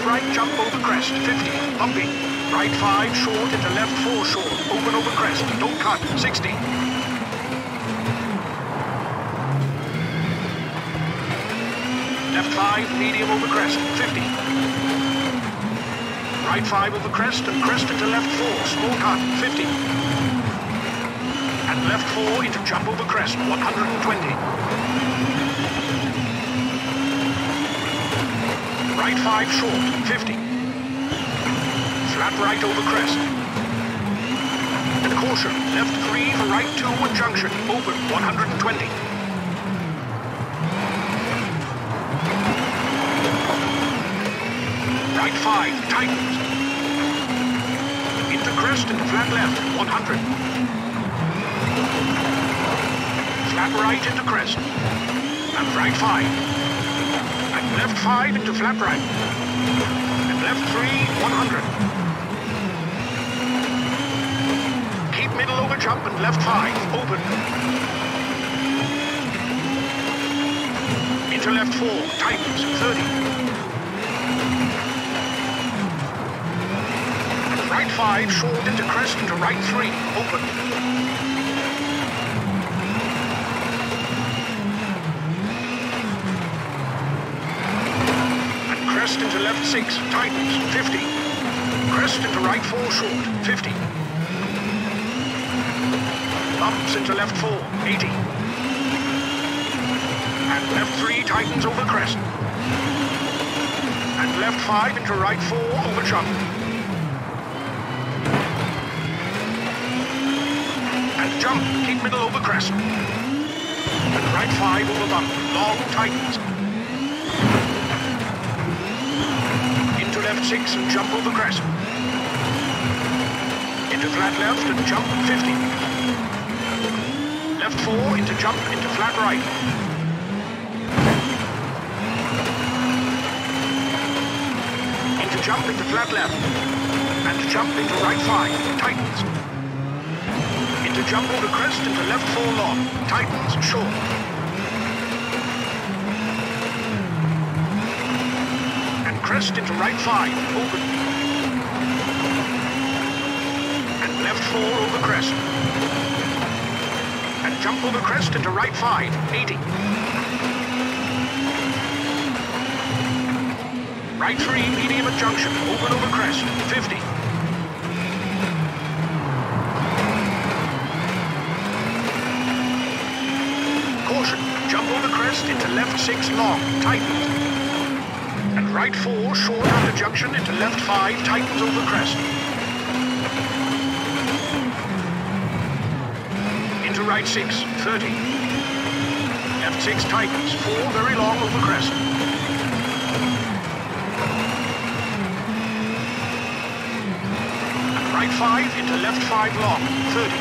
right jump over crest, 50, bumpy. Right 5 short into left 4 short, open over crest, don't cut, 60. Left 5, medium over crest, 50. Right 5 over crest and crest into left 4, small cut, 50. And left 4 into jump over crest, 120. Right 5 short, 50. Flat right over crest. And caution, left 3 for right 2 at junction, open, 120. Right 5, tightens. Into crest and flat left, 100. Flat right into crest. And right 5. And left 5 into flat right. And left 3, 100. Keep middle over jump and left 5, open. Into left 4, tightens, 30. Right 5, short into crest into right 3, open. And crest into left 6, tightens, 50. Crest into right 4 short, 50. Bumps into left 4, 80. And left 3 tightens over crest. And left 5 into right 4 over jump. And jump, keep middle over crest. And right 5 over bump, long tightens. Into left 6 and jump over crest. Into flat left and jump 50. Left 4 into jump into flat right. Into jump into flat left. And jump into right 5, tightens. Into jump over crest into left 4 long, tightens, short. And crest into right 5, open. And left 4 over crest. And jump over crest into right 5, 80. Right 3, medium at junction, open over crest, 50. Caution, jump over crest into left 6 long, tightens. And right 4 short under junction into left 5, tightens over crest. Into right 6, 30. Left 6 tightens, 4 very long over crest. And right 5 into left 5 long, 30.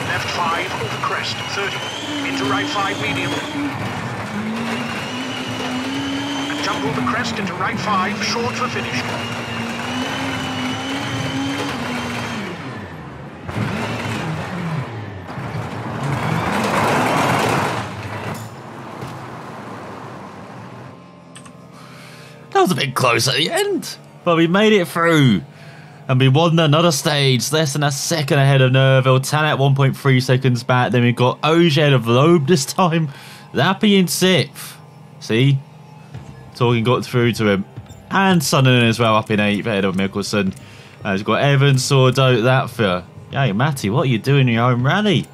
Left 5 over crest, 30. Into right 5 medium. And jump over crest into right 5, short for finish. That was a bit close at the end, but we made it through. And we won another stage, less than a second ahead of Nerville. Tanak 1.3 seconds back. Then we've got Oje ahead of Loeb this time. Lappy in 6th. See? Talking got through to him. And Sunderland as well up in 8th ahead of Mickelson. We've got Evans, Sordo, Latfia. Hey, Matty, what are you doing in your home rally?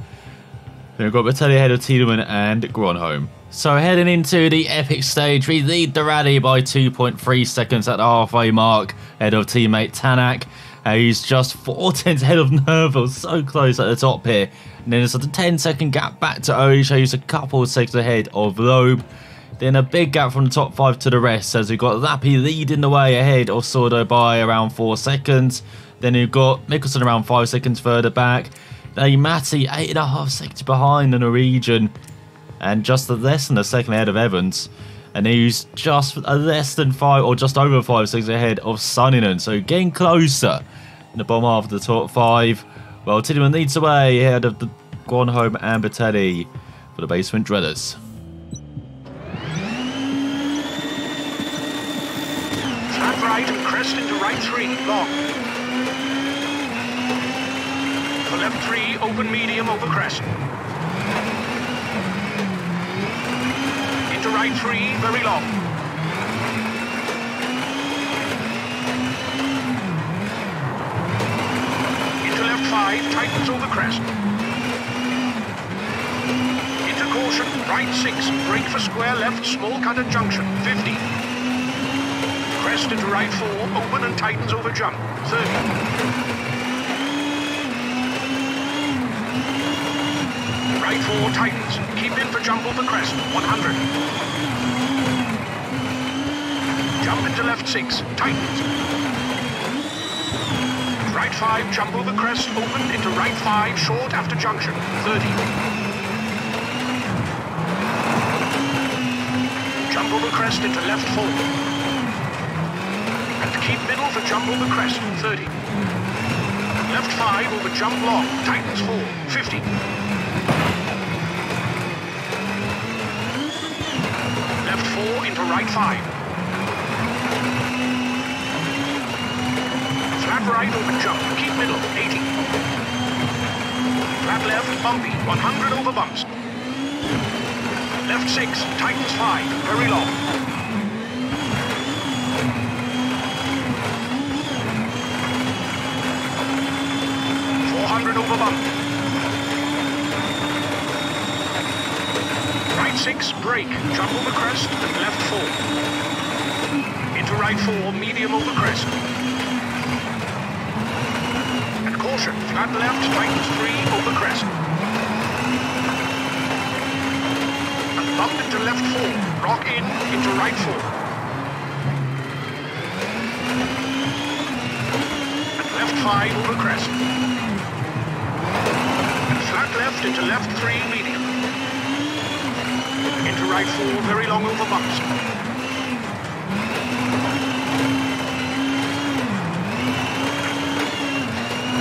Then we've got Batelli ahead of Tiedemann and Gronholm. So heading into the epic stage, we lead the rally by 2.3 seconds at the halfway mark, ahead of teammate Tanak. He's just 4 tenths ahead of Nerville, so close at the top here. And then it's a 10-second gap back to Oje, who's a couple of seconds ahead of Loeb. Then a big gap from the top 5 to the rest, as we've got Lappy leading the way ahead of Sordo by around 4 seconds. Then we've got Mickelson around 5 seconds further back. Then Matty 8.5 seconds behind the Norwegian. And just less than a second ahead of Evans. And he's just less than 5 or just over 5 seconds ahead of Sunderland. So getting closer in the bottom half of the top 5. Well, Tiedemann leads the way ahead of the Gronholm and Batelli for the Basement Dwellers. crest into right 3, long. For left 3, open medium over crest. Into right 3, very long. Into left 5, tightens over crest. Into caution, right 6, brake for square left, small cut at junction, 50. Crest into right 4, open and tightens over jump, 30. Right 4 tightens, keep in for jump over crest, 100. Jump into left 6, tightens. Right 5, jump over crest, open into right 5, short after junction, 30. Jump over crest into left 4. Keep middle for jump over crest, 30. Left 5 over jump long, tightens 4, 50. Left 4 into right 5. Flat right over jump, keep middle, 80. Flat left, bumpy, 100 over bumps. Left 6, tightens 5, very long. 400 over bump. Right 6, brake, jump over crest, and left 4. Into right 4, medium over crest. And caution, flat left, tightens 3 over crest. And bump into left 4, rock in, into right 4. And left 5 over crest. Left into left 3, medium. Into right 4, very long over bumps.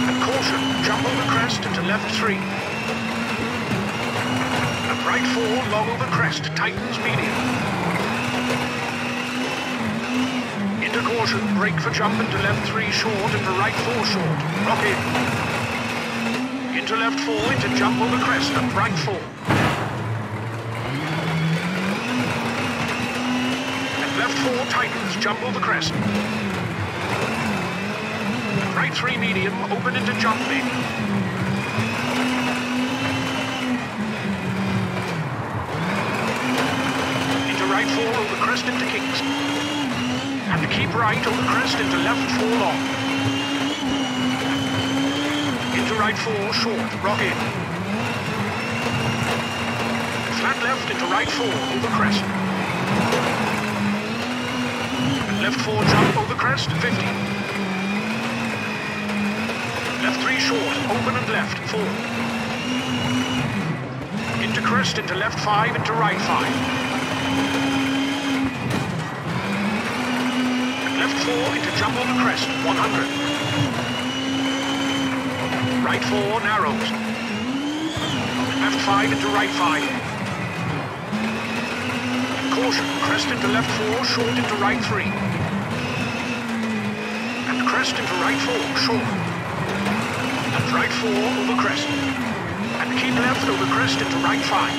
And caution, jump over crest into left 3. And right 4, long over crest, tightens medium. Into caution, brake for jump into left 3, short, into right 4, short. Rock in. Into left 4, into jump over crest, and right 4. And left 4 tightens, jump over crest. And right 3 medium, open into jump maybe. Into right 4 over crest into kings. And keep right over crest into left 4 long. Into right 4, short, rock in. Flat left into right 4, over crest. Left 4, jump over crest, 50. Left 3, short, open and left, 4. Into crest, into left 5, into right 5. Left 4, into jump over crest, 100. Right 4, narrows. Left 5 into right 5. And caution, crest into left 4, short into right 3. And crest into right 4, short. And right 4 over crest. And keep left over crest into right 5.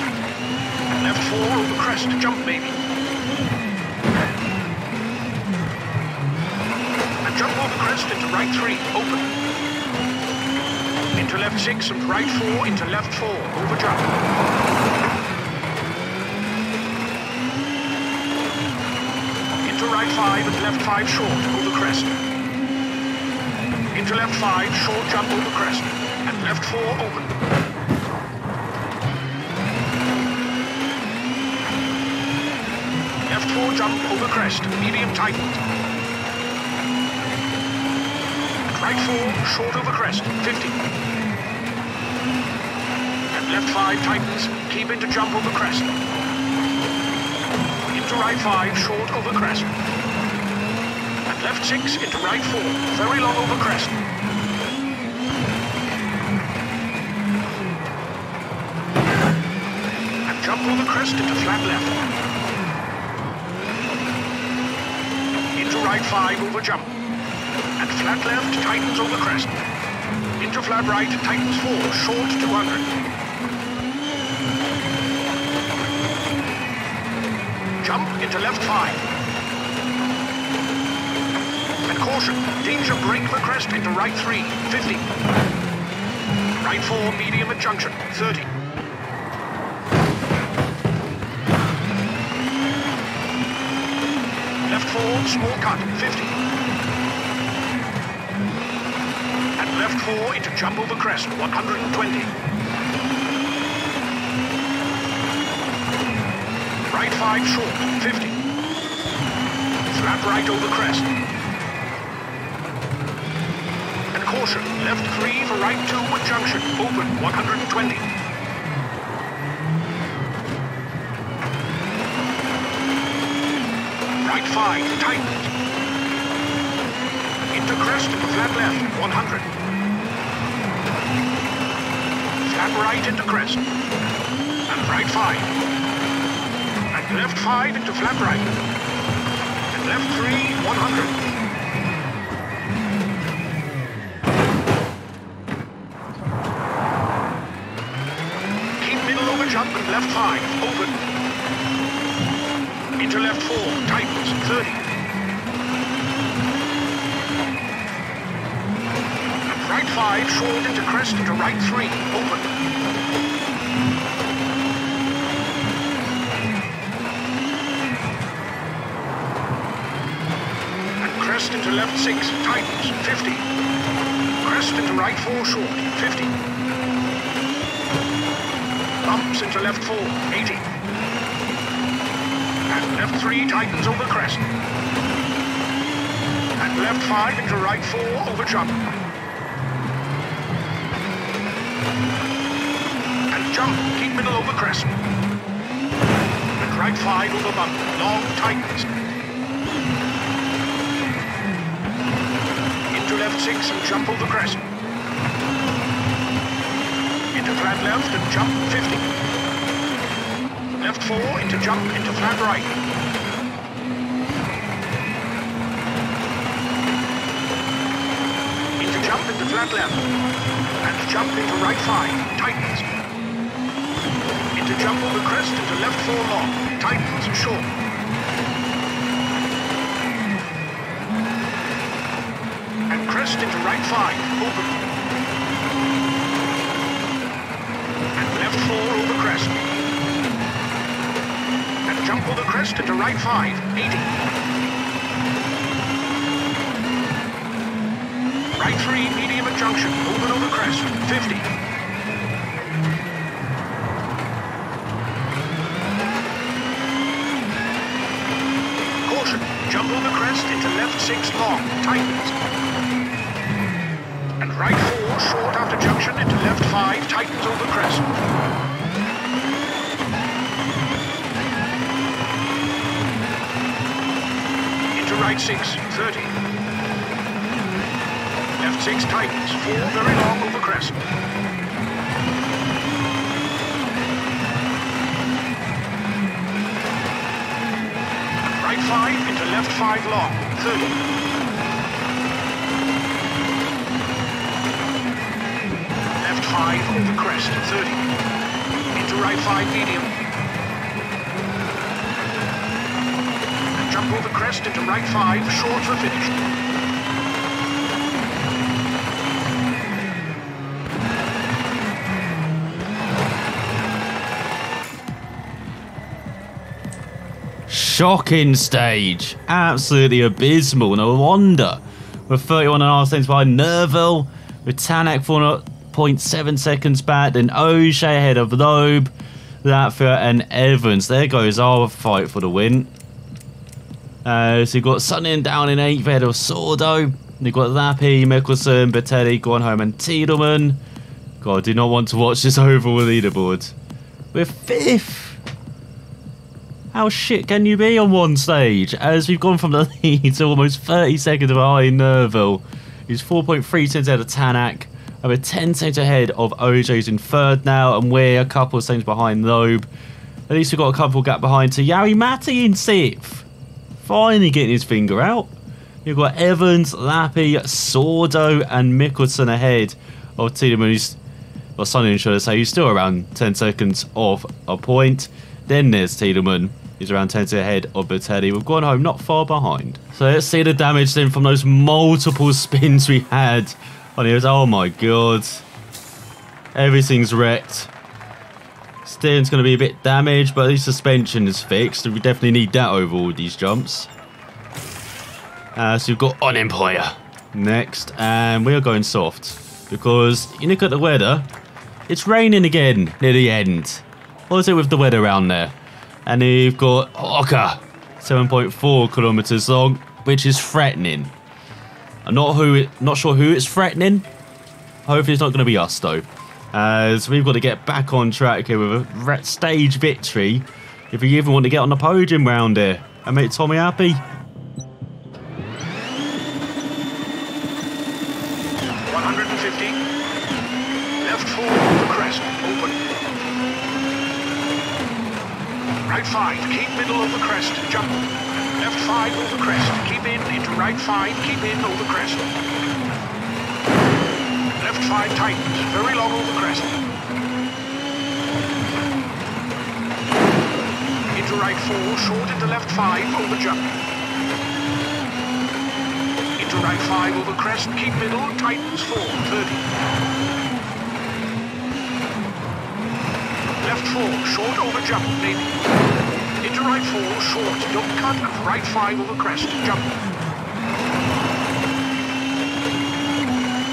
And left 4 over crest, jump maybe. And jump over crest into right 3, open. Into left 6 and right 4 into left 4, over jump. Into right 5 and left 5 short, over crest. Into left 5, short jump over crest. And left 4 open. Left 4 jump over crest, medium tightened. And right 4, short over crest, 50. Left 5 tightens, keep into jump over crest. Into right 5, short over crest. And left 6 into right 4, very long over crest. And jump over crest into flat left. Into right 5 over jump. flat left, tightens over crest. Into flat right, tightens 4, short 200. Jump into left 5. And caution, danger brake for crest into right 3, 50. Right 4, medium at junction, 30. Left 4, small cut, 50. And left 4 into jump over crest, 120. Right 5 short, 50. Flat right over crest. And caution, left 3 for right 2 at junction, open, 120. Right 5, tightens. Into crest into flat left, 100. Flat right into crest. And right 5. And left 5 into flat right. And left 3, 100. Keep middle over jump and left 5, open. Into left 4, tightens, 30. And right 5, short into crest into right 3, open. And crest into left 6, tightens, 50. Crest into right 4, short, 50. Bumps into left 4, 80. And left 3 tightens over crest. And left 5 into right 4 over jump. And jump, keep middle over crest. And right 5 over bump, long tightens. Into left 6 and jump over crest. Into flat left and jump 50. Left 4 into jump into flat right. Into jump into flat left. And jump into right 5, tightens. Into jump over crest into left 4 long, tightens and short. And crest into right 5, open. And left 4 over crest. Jump over crest into right 5, 80. Right 3, medium at junction, open over crest, 50. Caution, jump over crest into left 6 long, tightens. And right 4, short after junction into left 5, tightens over crest. Right 6, 30. Left 6 tightens, 4 very long over crest. Right 5 into left 5 long, 30. Left 5 over crest, 30. Into right 5 medium. Jump over crest into right 5, short for finish. Shocking stage. Absolutely abysmal. No wonder. We're 31.5 seconds behind Nerville, with Tanak 4.7 seconds back, then O'Shea ahead of Loeb, Latvia and Evans. There goes our fight for the win. So you've got Sunnin down in 8th ahead of Sordo. You've got Lappi, Mikkelsen, Bettelli, Gronholm and Tiedemann. God, I do not want to watch this overall leaderboard. We're 5th. How shit can you be on one stage? As we've gone from the lead to almost 30 seconds behind Nerville, who's 4.3 seconds ahead of Tanak. And we're 10 seconds ahead of Ojo's in 3rd now, and we're a couple of seconds behind Loeb. At least we've got a couple gap behind to Yari Matti in 6th. Finally getting his finger out. You've got Evans, Lappy, Sordo and Mikkelsen ahead of Tiedemann, who's, well, Sonnen should I say, who's still around 10 seconds off a point. Then there's Tiedemann, who's around 10 seconds ahead of Bertelli. We've gone home not far behind. So let's see the damage then from those multiple spins we had on it. Oh my god. Everything's wrecked. Steering's going to be a bit damaged, but the suspension is fixed. We definitely need that over all these jumps. So we've got On Empire next, and we are going soft because you look at the weather, it's raining again near the end. What is it with the weather around there? And you've got Oka, 7.4 kilometers long, which is threatening. I'm not sure who it's threatening. Hopefully it's not going to be us though, as we've got to get back on track here with a stage victory if we even want to get on the podium round here and make Tommy happy. 150. Left 4 over crest, open. Right 5, keep middle over crest, jump. Left 5 over crest, keep in, into right 5, keep in over crest. Left 5 tightens, very long over crest. Into right 4, short into left 5, over jump. Into right 5 over crest, keep middle, tightens 4, 30. Left 4, short over jump, maybe. Into right 4, short, don't cut, and right 5 over crest, jump.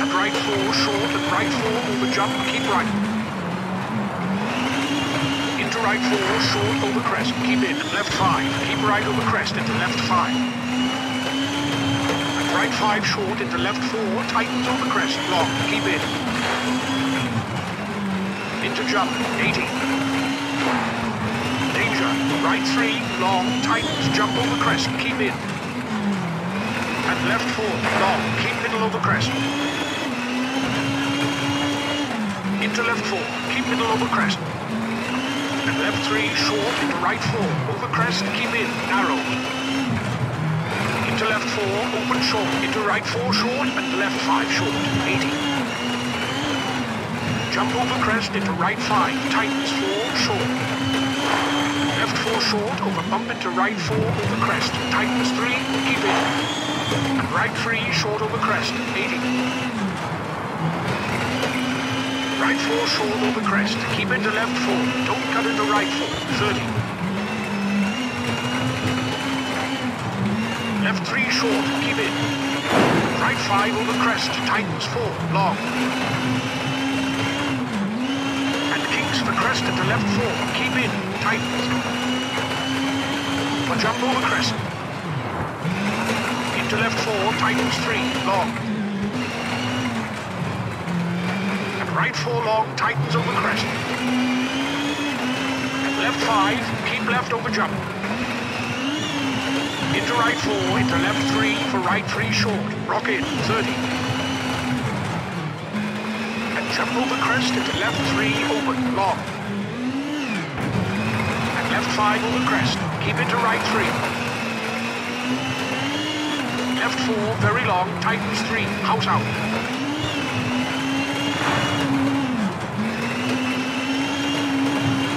And right 4, short, and right 4 over jump, keep right. Into right 4, short over crest, keep in, left 5, keep right over crest, into left 5. Right 5 short into left 4, tightens over crest, long, keep in. Into jump, 80. Danger, right 3, long, tightens, jump over crest, keep in. And left 4, long, keep middle over crest. Into left 4, keep middle over crest. And left 3, short into right 4, over crest, keep in, narrow. Into left 4, open short, into right 4 short, and left 5 short, 80. Jump over crest into right 5, tightens 4, short. Left 4 short, over bump into right 4, over crest, tightens 3, keep in. And right 3, short over crest, 80. Right 4 short over crest, keep into left 4, don't cut into right 4, 30. Left 3 short, keep in. Right 5 over crest, tightens 4, long. And kinks for crest into left 4, keep in, tightens. A jump over crest. Into left 4, tightens 3, long. And right 4 long, tightens over crest. And left 5, keep left over jump. Into right 4, into left 3, for right 3 short, rock in, 30. And jump over crest into left 3, open, long. And left 5 over crest, keep into right 3. Left 4, very long, tightens 3, house out.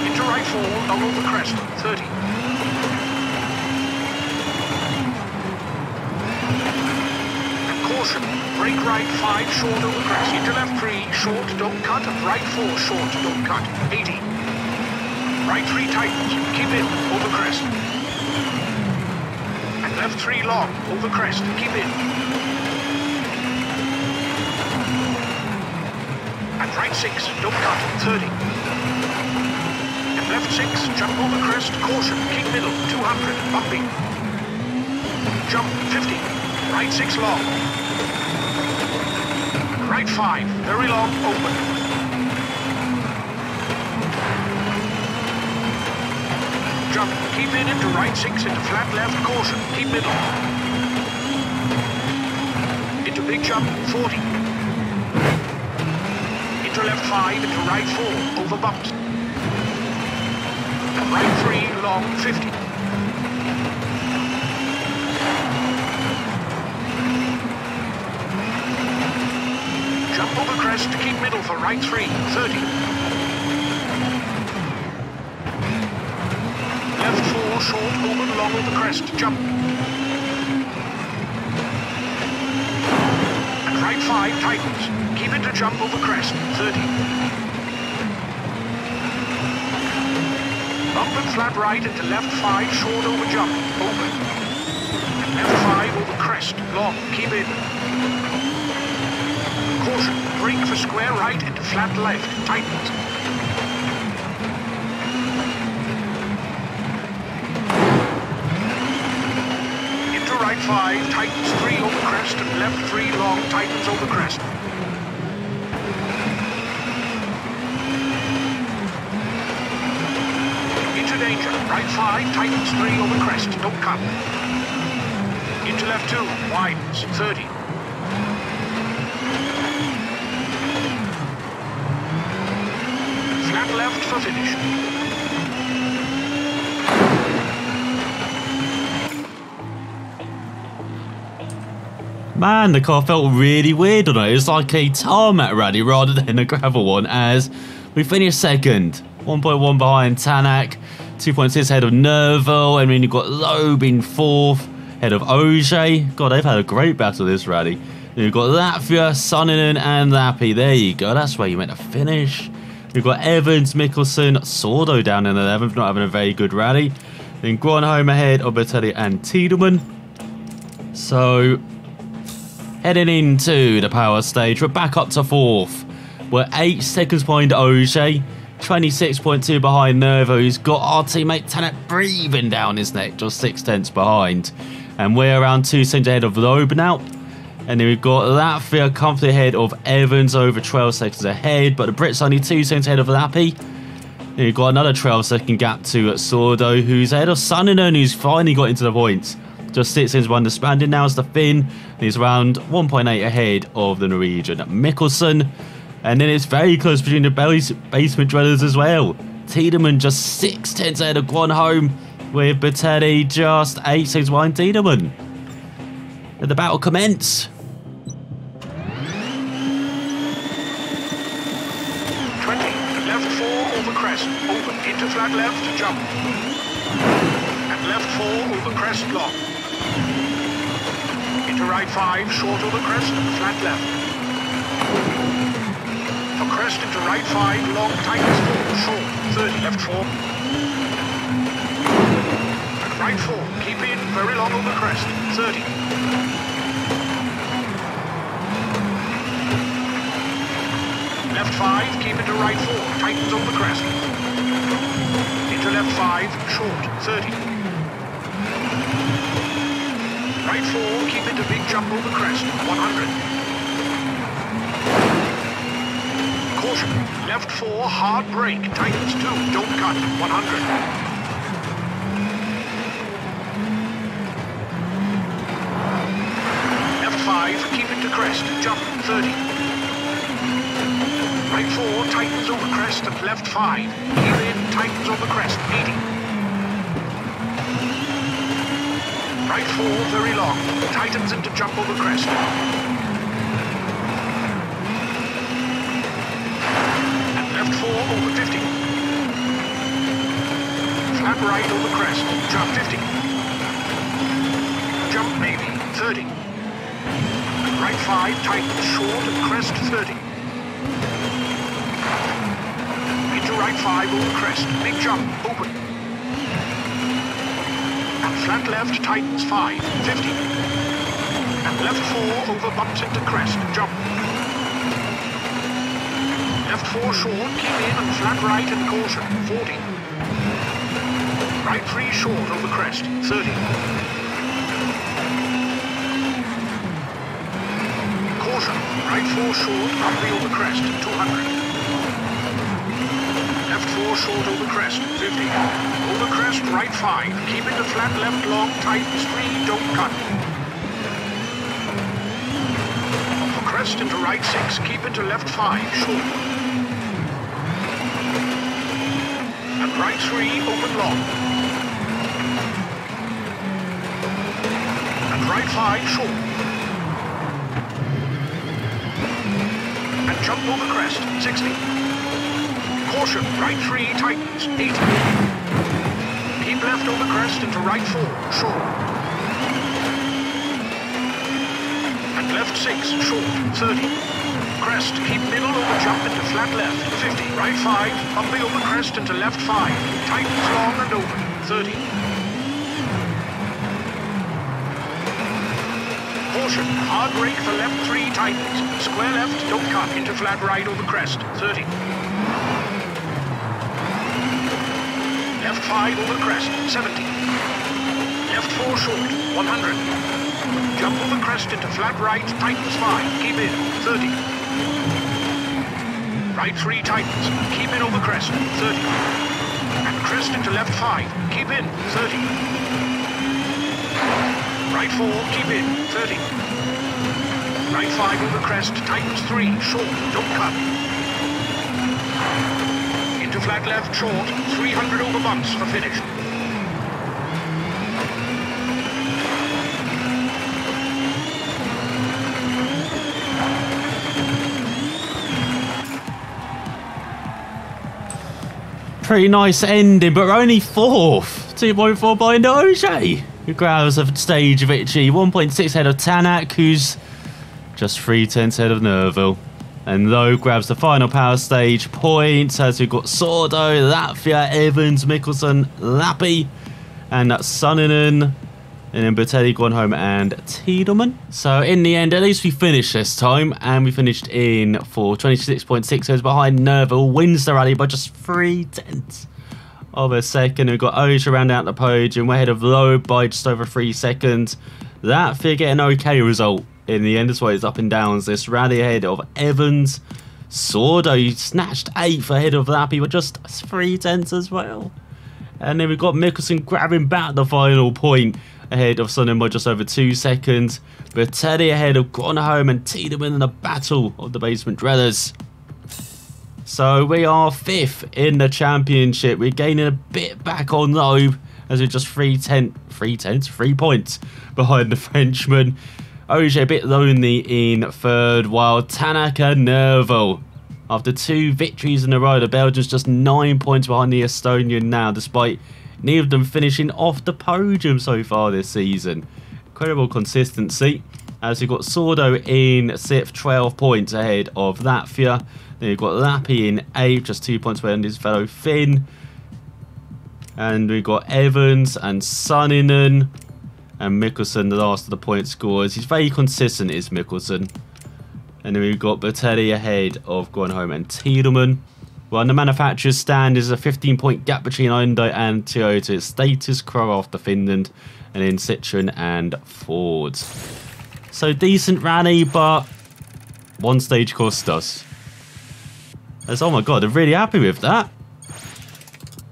Into right 4, long over crest, 30. Brake right 5 short over crest, into left 3 short, don't cut, and right 4 short, don't cut, 80. Right 3 tightens, keep in, over crest. And left 3 long, over crest, keep in. And right 6, don't cut, 30. And left 6, jump over crest, caution, keep middle, 200, bumpy. Jump, 50, right 6 long. Right 5, very long, open. Jump, keep in into right 6, into flat left, caution, keep middle. Into big jump, 40. Into left 5, into right 4, over bumps. And right 3, long, 50. Jump over crest to keep middle for right 3, 30. Left 4, short, open, long over crest, jump. And right 5, tightens. Keep it to jump over crest, 30. Bump and flat right into left 5, short over jump, open. And left 5 over crest, long, keep in. Caution, brake for square right into flat left, tightens. Into right 5, tightens 3 over crest and left 3 long, tightens over crest. Into danger, right 5, tightens 3 over crest, don't cut. Into left 2, widens, 30. Flat left for finish. Man, the car felt really weird on it. It was like a tarmac rally rather than a gravel one, as we finished second. 1.1 behind Tanak, 2.6 ahead of Nerval, and then you've got Loeb in fourth, ahead of Ogier. God, they've had a great battle this rally. Then you've got Latvia, Suninen, and Lappi. There you go, that's where you meant to finish. You've got Evans, Mikkelsen, Sordo down in 11th, not having a very good rally. Then Gronholm ahead of Bertelli and Tiedemann. So, heading into the power stage, we're back up to fourth. We're 8 seconds behind Ogier, 26.2 behind Nervo, who's got our teammate Tanak breathing down his neck, just 6/10 behind. And we're around 2 seconds ahead of Loeb now. And then we've got Latvia comfortably ahead of Evans, over 12 seconds ahead, but the Brits only 2 seconds ahead of Lappi. Then we've got another 12-second gap to Sordo, who's ahead of Suninen, who's finally got into the points. Just 6 seconds behind the Spaniard now is the Finn. He's around 1.8 ahead of the Norwegian Mikkelsen. And then it's very close between the basement dwellers as well. Tiedemann just 6/10 ahead of Gronholm, with Bertelli just 8 seconds behind Tiedemann. Let the battle commence. 20, left 4 over crest, open, into flat left, jump. And left 4 over crest, long. Into right 5, short over crest, flat left. For crest into right 5, long, tightens 4, short, 30, left 4. And right 4, keep in, very long over crest, 30. Left 5, keep into right 4, tightens over crest. Into left 5, short, 30. Right 4, keep into big jump over crest, 100. Caution, left 4, hard brake, tightens 2, don't cut, 100. Left 5, keep into crest, jump, 30. Right 4, tightens over crest and left 5. Keep in, tightens over crest, 80. Right 4, very long. Tightens into jump over crest. And left 4 over 50. Flat right over crest, jump 50. Jump maybe, 30. And right 5, tightens short and crest 30. Right 5 over crest, big jump, open. And flat left, tightens 5, 50. And left 4 over bumps into crest, jump. Left 4 short, keep in and flat right and caution, 40. Right 3 short over crest, 30. Caution, right 4 short, bumpy over crest, 200. Left 4 short over crest, 50. Over crest, right 5. Keep into flat left long, tightens 3, don't cut. For crest into right 6, keep into left 5, short. And right 3, open long. And right 5, short. over crest, 60. Caution, right 3 tightens, 80. Keep left over crest into right 4, short. And left 6, short, 30. Crest, keep middle over jump into flat left, 50. Right 5, bumping over crest into left 5. Tightens long and open, 30. Caution, hard brake for left 3 tightens. Square left, don't cut into flat right over crest, 30. Left 5 over crest, 70. Left 4 short, 100. Jump over crest into flat right, tightens 5, keep in, 30. Right 3 tightens, keep in over crest, 30. And crest into left 5, keep in, 30. Right 4, keep in, 30. Right 5 over crest, tightens 3, short, don't cut. Into flat left, short, 300 over bumps for finish. Pretty nice ending, but we're only 4th. 2.4 behind OJ, who grabs a stage victory. 1.6 ahead of Tanak, who's just 3/10 ahead of Nerville. And Lowe grabs the final power stage points as we've got Sordo, Latvia, Evans, Mikkelsen, Lappi, and Sunninen. And then Bertelli gone home and Tiedemann. So in the end, at least we finished this time. And we finished in for 26.6 seconds behind Nerville. Wins the rally by just 3/10 of a second. We've got Oja round out the podium. We're ahead of Lowe by just over 3 seconds. Latvia get an okay result in the end as well. It's up and downs this rally ahead of Evans. Sordo snatched 8th ahead of Lappi with just 3/10 as well. And then we've got Mikkelsen grabbing back the final point ahead of Sonnen by just over 2 seconds. Bertelli ahead of Gronholm and Tiedemann in the battle of the basement dwellers. So we are 5th in the championship. We're gaining a bit back on Loeb as we're just 3 points behind the Frenchman. Oje a bit lonely in 3rd, while Tanak and Nerville, after 2 victories in a row, the Belgians just 9 points behind the Estonian now, despite neither of them finishing off the podium so far this season. Incredible consistency, as we've got Sordo in 6th, 12 points ahead of Latvia. Then we've got Lappi in 8th, just 2 points behind his fellow Finn. And we've got Evans and Sunninen and Mikkelsen, the last of the point scorers. He's very consistent, is Mikkelsen. And then we've got Bertelli ahead of Gronholm and Tiedemann. Well, on the manufacturer's stand is a 15-point gap between Hyundai and Toyota. It's status quo after Finland, and then Citroen and Ford. So decent rally, but 1 stage cost us. That's, oh my god, I'm really happy with that.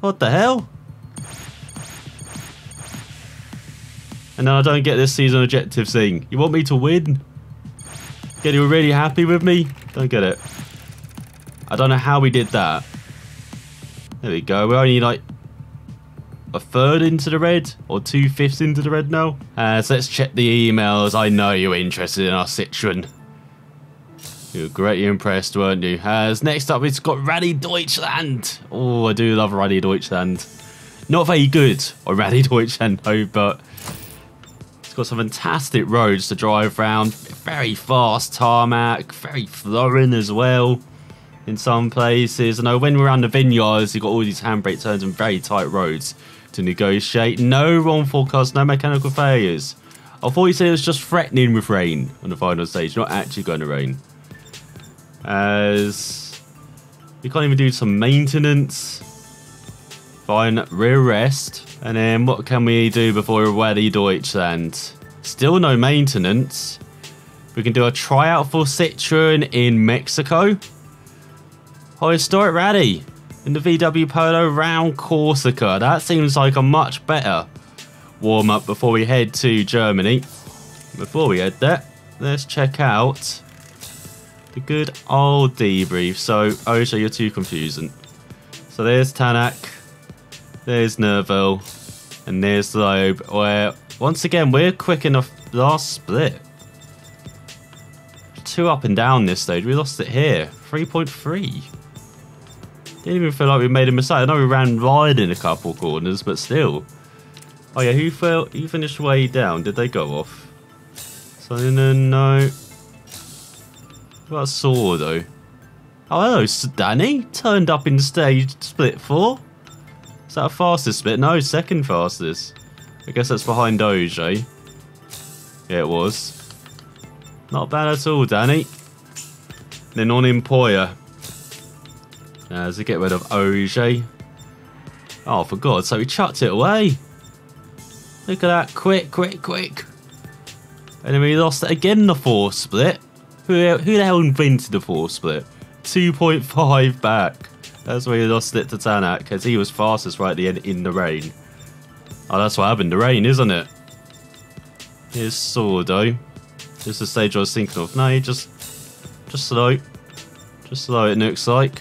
What the hell? And then I don't get this season objective thing. You want me to win? Get you really happy with me? Don't get it. I don't know how we did that. There we go. We're only like a 1/3 into the red, or 2/5 into the red now. So let's check the emails. I know you're interested in our Citroen. You were greatly impressed, weren't you? Next up, it's got Rally Deutschland. Oh, I do love Rally Deutschland. Not very good on Rally Deutschland though, but it's got some fantastic roads to drive around. Very fast tarmac, very flowing as well in some places. I know when we're around the vineyards, you've got all these handbrake turns and very tight roads to negotiate. No wrong forecast, no mechanical failures. I thought you said it was just threatening with rain on the final stage, not actually going to rain. As we can't even do some maintenance. Fine, rear rest. And then what can we do before Rally Deutschland? Still no maintenance. We can do a tryout for Citroen in Mexico. Oh, historic rally in the VW Polo round Corsica. That seems like a much better warm-up before we head to Germany. Before we head there, let's check out the good old debrief. So, Oja, you're too confusing. So there's Tanak, there's Nerville, and there's Loeb, where, once again, we're quick enough last split. 2 up and down this stage. We lost it here. 3.3. Didn't even feel like we made a mistake. I know we ran wide in a couple corners, but still. Oh yeah, who finished way down? Did they go off? So no. What about Saw though? Oh hello, Danny. Turned up in stage split 4. Is that a fastest split? No, second fastest. I guess that's behind OJ. Yeah, it was. Not bad at all, Danny. Then on Empoyer. As we get rid of OJ. Oh, for God's sake, we chucked it away. Look at that. Quick. And then we lost it again in the 4 split. Who the hell invented the 4 split? 2.5 back. That's where we lost it to Tanak, because he was fastest right at the end in the rain. Oh, that's what happened. The rain, isn't it? Here's Sordo. Just the stage I was thinking of. No, just slow. Just slow, it looks like.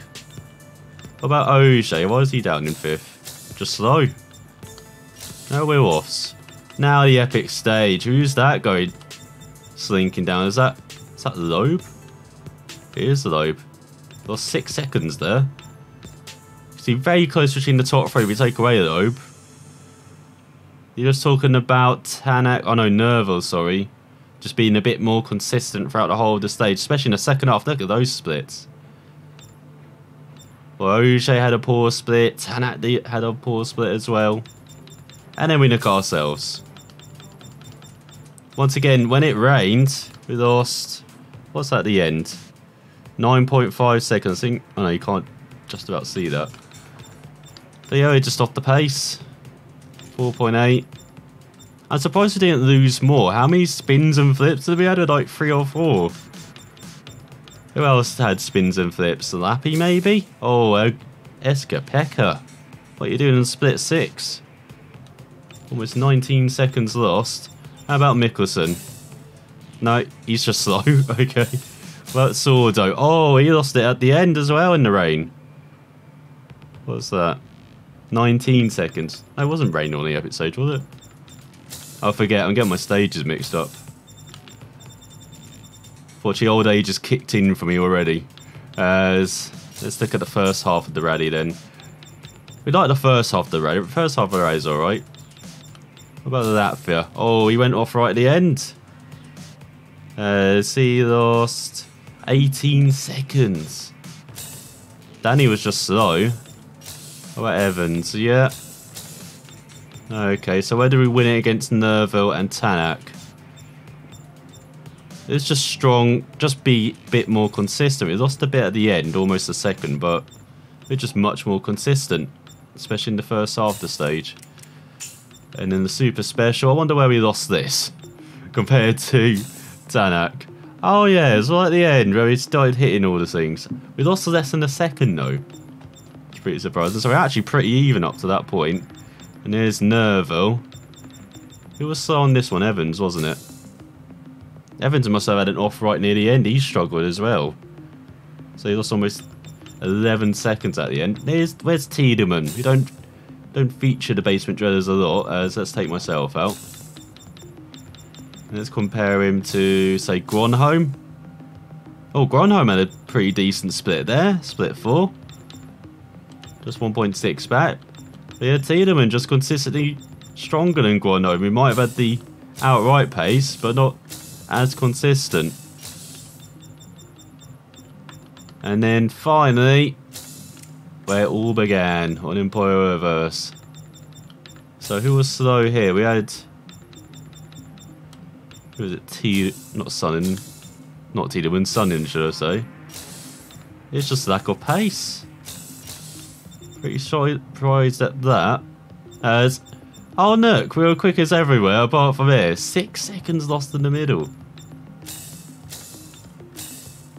What about OJ? Why is he down in 5th? Just slow. No wheel-offs. Now the epic stage. Who's that going slinking down? Is that Loeb? It is Loeb. Lost 6 seconds there. See, very close between the top 3. We take away Loeb. You're just talking about Tanak. Oh no, Nerval, sorry. Just being a bit more consistent throughout the whole of the stage, especially in the second half. Look at those splits. Well, OJ had a poor split. Tanak had a poor split as well. And then we nick ourselves. Once again, when it rained, we lost... What's that at the end? 9.5 seconds. I think... Oh no, you can't just about see that. But yeah, we're just off the pace. 4.8. I'm surprised we didn't lose more. How many spins and flips did we have? Like 3 or 4. Who else had spins and flips? Lappy maybe? Oh, Esker Pekka. What are you doing in split 6? Almost 19 seconds lost. How about Mikkelsen? No, he's just slow. Okay. Well, Sordo. Oh, he lost it at the end as well in the rain. What's that? 19 seconds. No, it wasn't rain on the epic stage, was it? I forget. I'm getting my stages mixed up. Fortunately, old age has kicked in for me already. Let's look at the first half of the rally then. We like the first half of the rally. First half of the rally is alright. What about Latvia? Oh, he went off right at the end. He lost 18 seconds. Danny was just slow. What about Evans? Yeah. Okay, so where do we win it against Nerval and Tanak? It's just strong, just be a bit more consistent. We lost a bit at the end, almost a second, but we're just much more consistent, especially in the first half of the stage. And in the super special, I wonder where we lost this compared to Tanak. Oh yeah, it's right at the end where we started hitting all the things. We lost less than a second though. It's pretty surprising. So we're actually pretty even up to that point. And there's Nerval. Who was slow on this one? Evans, wasn't it? Evans must have had an off right near the end. He struggled as well. So he lost almost 11 seconds at the end. Where's Tiedemann? We don't feature the basement dreaders a lot. So let's take myself out. Let's compare him to, say, Gronholm. Oh, Gronholm had a pretty decent split there. Split 4. Just 1.6 back. But yeah, Tiedemann just consistently stronger than Gronholm. We might have had the outright pace, but not as consistent. And then finally, where it all began on Empire Reverse. So who was slow here? We had... Who was it? Not Sunnin. Not Tiedemann, Sunnin, should I say. It's just lack of pace. Pretty surprised at that. As... Oh, look, we were quick as everywhere apart from here. 6 seconds lost in the middle.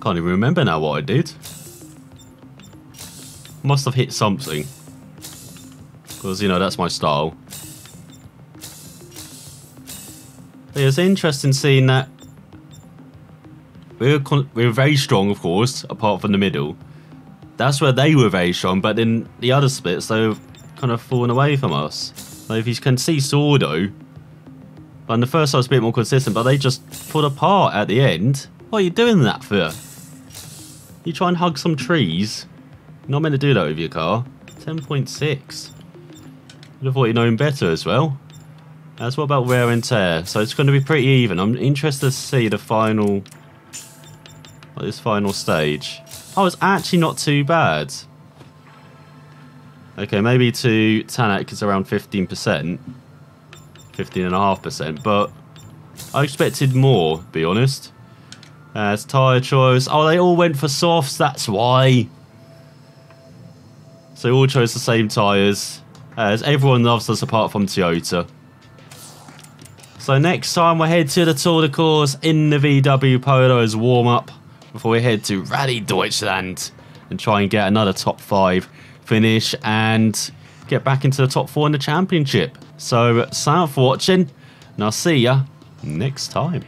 Can't even remember now what I did. Must have hit something. Because, you know, that's my style. But it's interesting seeing that we were very strong, of course, apart from the middle. That's where they were very strong, but in the other splits, they've kind of fallen away from us. Like if you can see Sordo, but in the first half was a bit more consistent, but they just fall apart at the end. What are you doing that for? You try and hug some trees. You're not meant to do that with your car. 10.6. Would have thought you'd known better as well. That's what about wear and tear. So it's going to be pretty even. I'm interested to see the final, like this final stage. Oh, it's actually not too bad. Okay, maybe to Tanak it's around 15%. 15.5%, but I expected more, to be honest. It's tyre choice. Oh, they all went for softs, that's why. So they all chose the same tyres. As everyone loves us apart from Toyota. So next time we'll head to the Tour de Course in the VW Polo as warm-up before we head to Rally Deutschland and try and get another top 5 finish and get back into the top 4 in the championship. So, thanks for watching, and I'll see ya next time.